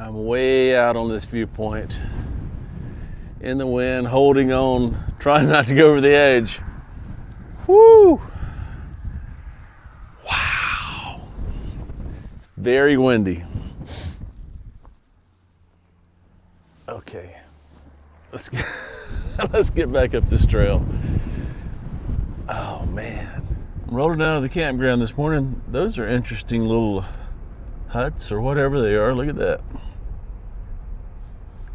I'm way out on this viewpoint in the wind, holding on, trying not to go over the edge. Woo! Wow! It's very windy. Okay, let's get back up this trail. Oh man, I'm rolling out of the campground this morning. Those are interesting little huts or whatever they are. Look at that.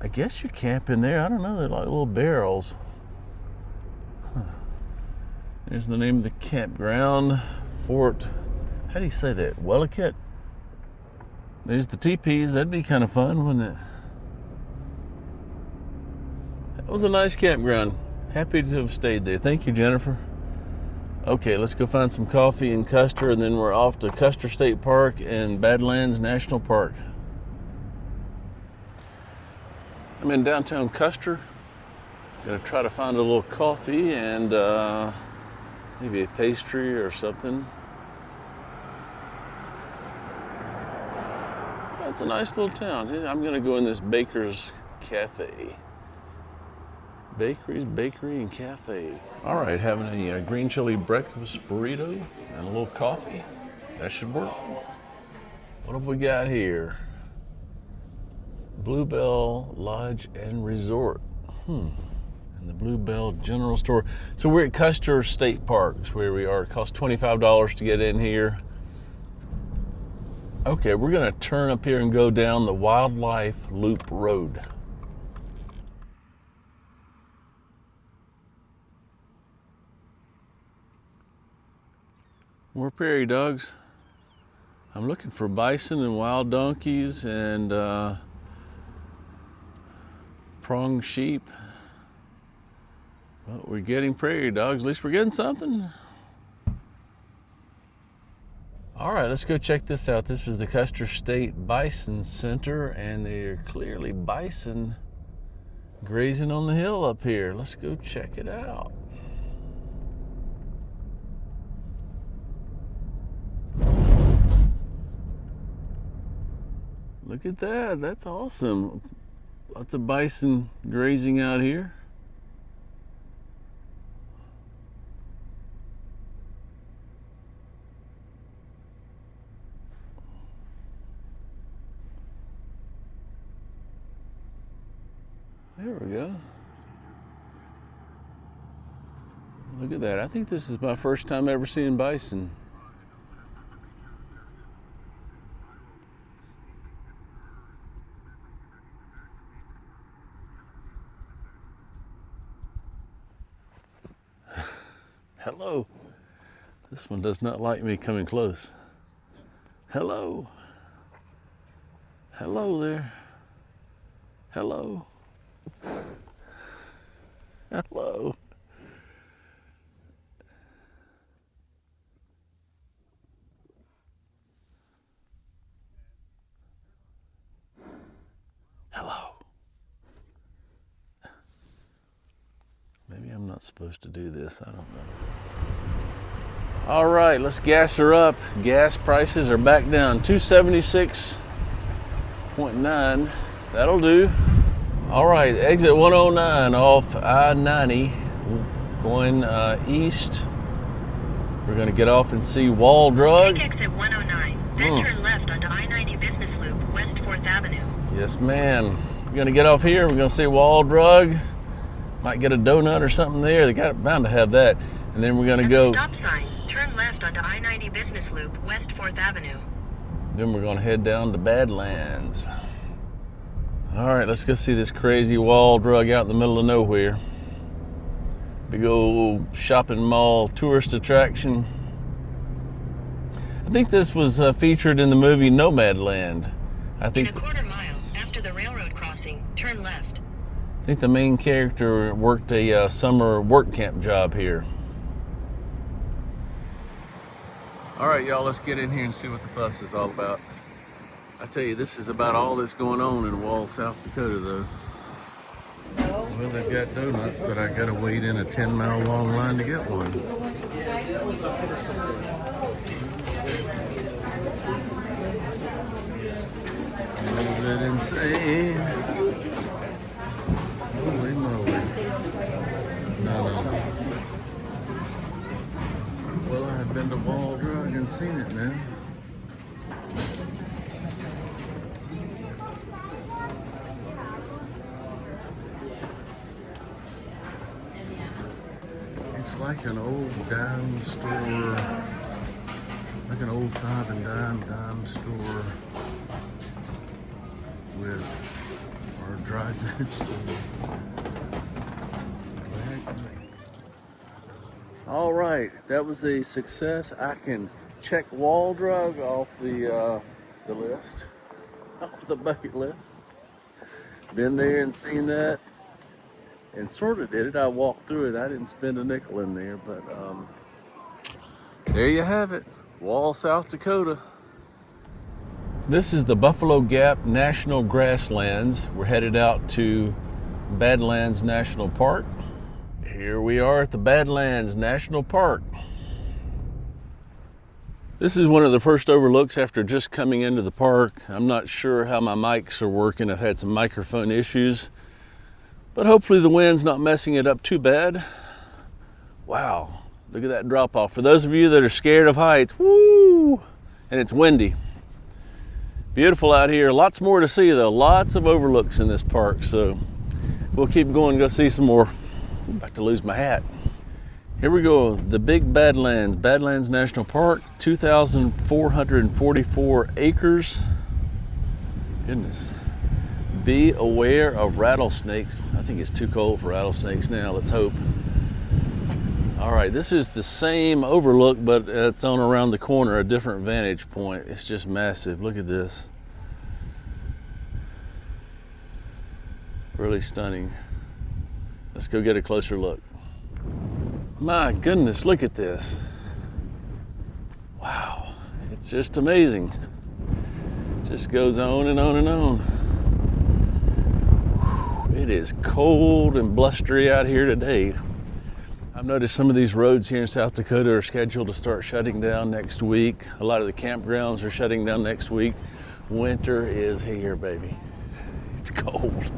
I guess you camp in there. I don't know. They're like little barrels. Huh. There's the name of the campground, Fort. How do you say that? Wellicut. There's the teepees. That'd be kind of fun, wouldn't it? That was a nice campground. Happy to have stayed there. Thank you, Jennifer. Okay, let's go find some coffee in Custer, and then we're off to Custer State Park and Badlands National Park. I'm in downtown Custer. Gonna try to find a little coffee and maybe a pastry or something. That's a nice little town. I'm gonna go in this Baker's Cafe. Bakery and cafe. All right, having a green chili breakfast burrito and a little coffee. That should work. What have we got here? Bluebell Lodge and Resort. And the Bluebell General Store. So we're at Custer State Park, is where we are. It costs $25 to get in here. Okay, we're gonna turn up here and go down the Wildlife Loop Road. More prairie dogs. I'm looking for bison and wild donkeys and prong sheep. Well, we're getting prairie dogs. At least we're getting something. All right, let's go check this out. This is the Custer State Bison Center, and they're clearly bison grazing on the hill up here. Let's go check it out. Look at that, that's awesome. Lots of bison grazing out here. There we go. Look at that. I think this is my first time ever seeing bison. Hello. This one does not like me coming close. Hello. Hello there. Hello. Hello. Hello. Maybe I'm not supposed to do this. I don't know. All right, let's gas her up. Gas prices are back down. $276.9. That'll do. All right, exit 109 off I-90 going east. We're going to get off and see Wall Drug. Take exit 109, then turn left onto I-90 Business Loop, West 4th Avenue. Yes, ma'am. We're going to get off here. We're going to see Wall Drug. Might get a donut or something there. They got bound to have that. And then we're going to go. At the stop sign, turn left onto I-90 Business Loop, West 4th Avenue. Then we're going to head down to Badlands. All right, let's go see this crazy Wall Drug out in the middle of nowhere. Big old shopping mall tourist attraction. I think this was featured in the movie Nomadland. In a quarter mile after the railroad crossing, turn left. I think the main character worked a summer work camp job here. All right, y'all, let's get in here and see what the fuss is all about. I tell you, this is about all that's going on in Wall, South Dakota, though. Well, they've got donuts, but I gotta wait in a 10-mile long line to get one. bit insane. Holy moly. No. Well, I've been to Wall Drug and seen it now. It's like an old dime store, like an old 5 and dime store with our dry goods store. All right, that was a success. I can check Wall Drug off the list, off the bucket list. Been there and seen that. And sort of did it. I walked through it. I didn't spend a nickel in there, but there you have it. Wall, South Dakota. This is the Buffalo Gap National Grasslands. We're headed out to Badlands National Park. Here we are at the Badlands National Park. This is one of the first overlooks after just coming into the park. I'm not sure how my mics are working. I've had some microphone issues. But hopefully the wind's not messing it up too bad. Wow, look at that drop off. For those of you that are scared of heights, woo! And it's windy. Beautiful out here. Lots more to see though. Lots of overlooks in this park. So we'll keep going, go see some more. I'm about to lose my hat. Here we go, the big Badlands, Badlands National Park, 2,444 acres. Goodness. Be aware of rattlesnakes. I think it's too cold for rattlesnakes now, let's hope. All right, this is the same overlook, but it's on around the corner, a different vantage point. It's just massive, look at this. Really stunning. Let's go get a closer look. My goodness, look at this. Wow, it's just amazing. Just goes on and on and on. It is cold and blustery out here today. I've noticed some of these roads here in South Dakota are scheduled to start shutting down next week. A lot of the campgrounds are shutting down next week. Winter is here, baby. It's cold.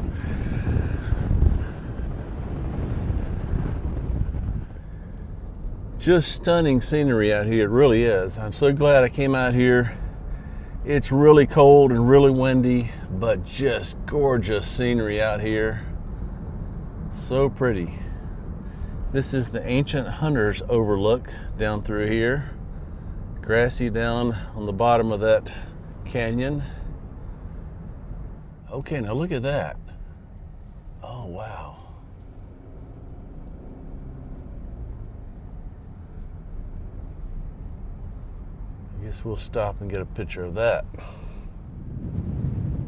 Just stunning scenery out here, it really is. I'm so glad I came out here. It's really cold and really windy, but just gorgeous scenery out here. So pretty. This is the Ancient Hunters Overlook down through here. Grassy down on the bottom of that canyon. Okay, now look at that. Oh, wow. I guess we'll stop and get a picture of that.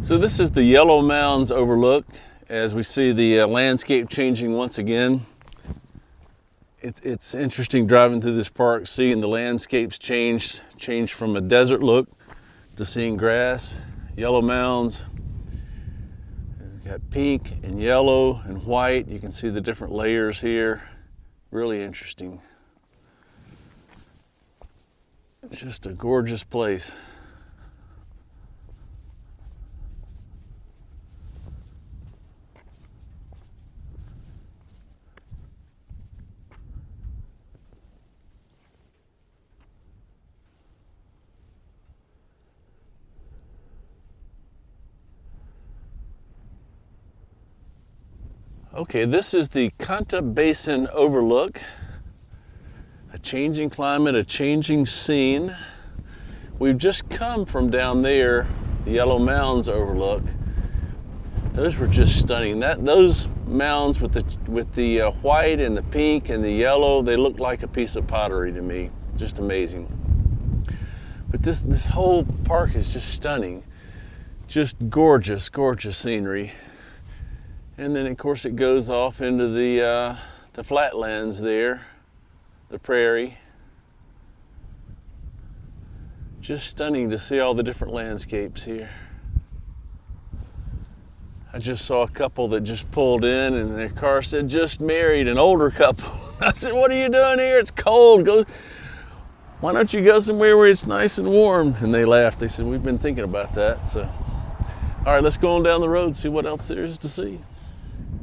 So this is the Yellow Mounds Overlook as we see the landscape changing once again. It's interesting driving through this park, seeing the landscapes change from a desert look to seeing grass, yellow mounds. We've got pink and yellow and white. You can see the different layers here. Really interesting. It's just a gorgeous place. Okay, this is the Custer Basin Overlook. A changing climate, a changing scene. We've just come from down there, the Yellow Mounds Overlook. Those were just stunning. Those mounds with the white and the pink and the yellow, they look like a piece of pottery to me. Just amazing. But this whole park is just stunning. Just gorgeous, gorgeous scenery. And then of course it goes off into the flatlands there. The prairie. Just stunning to see all the different landscapes here. I just saw a couple that just pulled in and their car said just married, an older couple. I said, what are you doing here? It's cold. Why don't you go somewhere where it's nice and warm? And they laughed. They said, we've been thinking about that. So All right, let's go on down the road, see what else there is to see.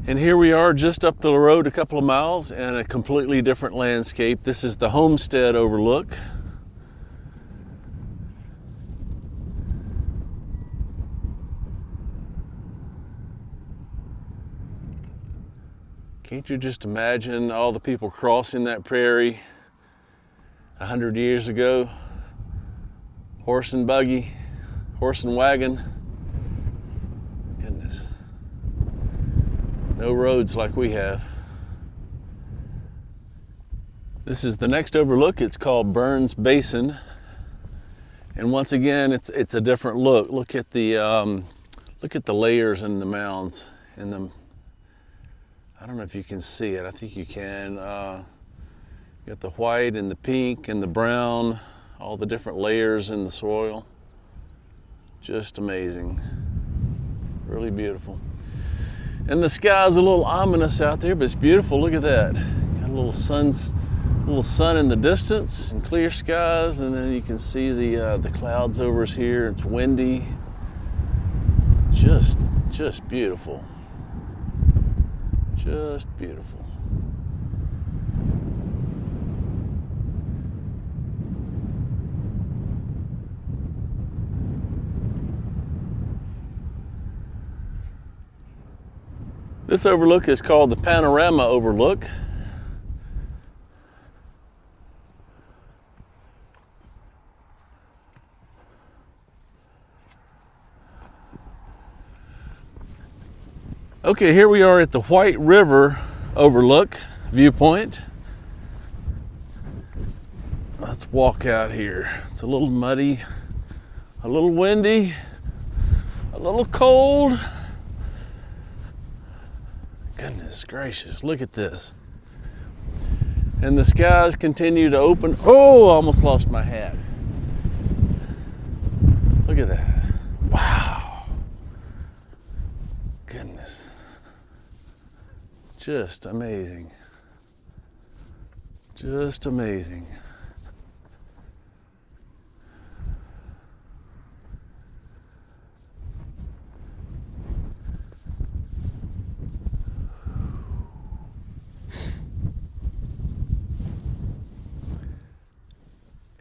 And here we are just up the road a couple of miles and a completely different landscape. This is the Homestead overlook. Can't you just imagine all the people crossing that prairie 100 years ago? Horse and buggy, horse and wagon. Goodness. No roads like we have. This is the next overlook. It's called Burns Basin. And once again, it's a different look. Look at the layers in the mounds and the, I don't know if you can see it. I think you can. You got the white and the pink and the brown, all the different layers in the soil. Just amazing. Really beautiful. And the sky's a little ominous out there, but it's beautiful. Look at that. Got a little sun in the distance and clear skies, and then you can see the clouds over us here. It's windy. Just beautiful. Just beautiful. This overlook is called the Panorama Overlook. Okay, here we are at the White River Overlook viewpoint. Let's walk out here. It's a little muddy, a little windy, a little cold. Goodness gracious, look at this. And the skies continue to open. Oh, I almost lost my hat. Look at that. Wow. Goodness. Just amazing. Just amazing.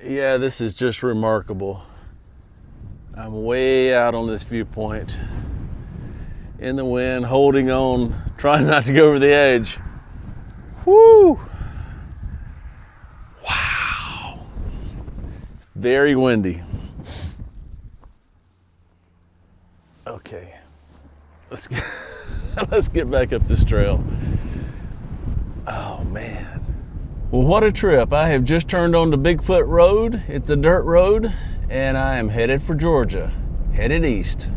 Yeah, this is just remarkable. I'm way out on this viewpoint in the wind, holding on, trying not to go over the edge. Woo! Wow. It's very windy. Okay, let's get back up this trail. Oh man. Well, what a trip. I have just turned onto Bigfoot Road. It's a dirt road, and I am headed for Georgia, headed east.